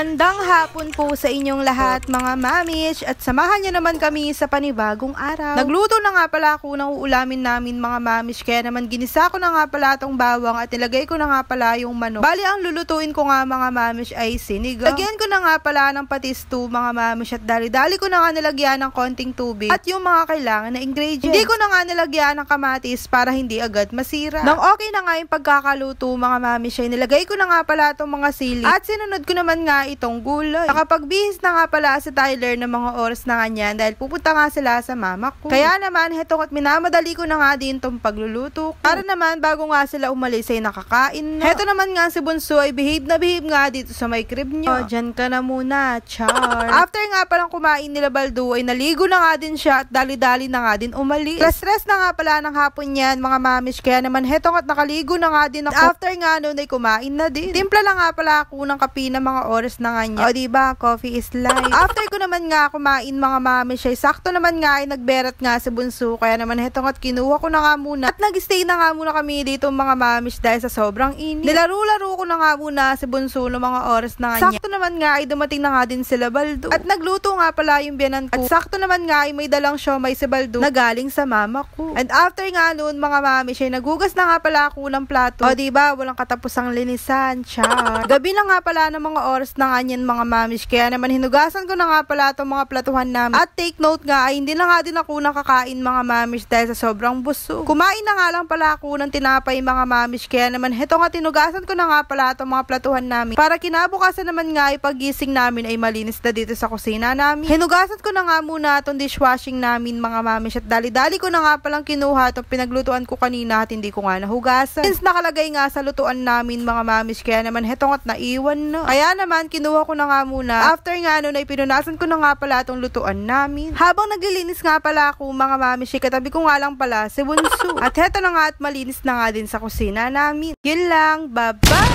Magandang hapon po sa inyong lahat mga mamish at samahan niyo naman kami sa panibagong araw. Nagluto na nga pala ako ng uulamin namin mga mamish, kaya naman ginisa ko na nga pala itong bawang at nilagay ko na nga pala yung manok. Bali ang lulutuin ko nga mga mamish ay sinigang. Lagyan ko na nga pala ng patis 2 mga mamish at dali-dali ko na nga nilagyan ng konting tubig at yung mga kailangan na ingredients. Hindi ko na nga nilagyan ng kamatis para hindi agad masira. Nang okay na nga yung pagkakaluto mga mamish ay nilagay ko na nga pala itong mga sili at sinunod ko naman nga itong gulay. Nakapagbihis na nga pala si Tyler ng mga oras na ganyan dahil pupunta nga sila sa mama ko. Kaya naman hetong at minamadali ko na nga din itong pagluluto ko. Para naman bago nga sila umalis ay nakakain na. Heto naman nga si Bunso ay behave na behave nga dito sa may crib niyo. O, dyan ka na muna, char. After nga palang kumain nila Baldo ay naligo na nga din siya at dali-dali na nga din umalis. Stress na nga pala ng hapon yan mga mamish, kaya naman hetong at nakaligo na nga din ako. After nga noon ay kumain na din. Timpla lang nga pala ako ng kape ng mga oras na nga niya. O diba, coffee is life. After ko naman nga kumain mga mamish ay sakto naman nga ay nagberat nga si Bunso, kaya naman hetong at kinuha ko na nga muna at nag-stay na nga muna kami dito mga mamish dahil sa sobrang init. Nilaro-laro ko na nga muna si Bunso ng mga oras na nga niya. Sakto naman nga ay dumating na nga din sila Baldo at nagluto nga pala yung biyanan ko. At sakto naman nga ay may dalang siomay si Baldo na galing sa mama ko. And after nga noon mga mamish ay nagugas na nga pala ako ng plato. O diba, walang katapusang linisan, char. Gabi na nga pala ng mga oras na nga niyan mga mamish, kaya naman hinugasan ko na nga pala itong mga platuhan namin. At take note nga ay hindi na nga din ako nakakain mga mamish dahil sa sobrang busog. Kumain na nga lang pala ako ng tinapay mga mamish, kaya naman heto nga tinugasan ko na nga pala itong mga platuhan namin para kinabukasan naman nga ay paggising namin ay malinis na dito sa kusina namin. Hinugasan ko na nga muna itong dishwashing namin mga mamish at dali-dali ko na nga palang kinuha itong pinaglutuan ko kanina at hindi ko nga nahugasan. Since nakalagay nga sa lutuan namin mga mamish, kaya naman hetong at naiwan na. Kaya naman kinuha ko na nga muna. After nga nun ay pinunasan ko na nga pala itong lutuan namin. Habang naglilinis nga pala ako mga mamish, katabi ko nga lang pala si Bunso. At heto na nga at malinis na nga din sa kusina namin. Yun lang, bye-bye!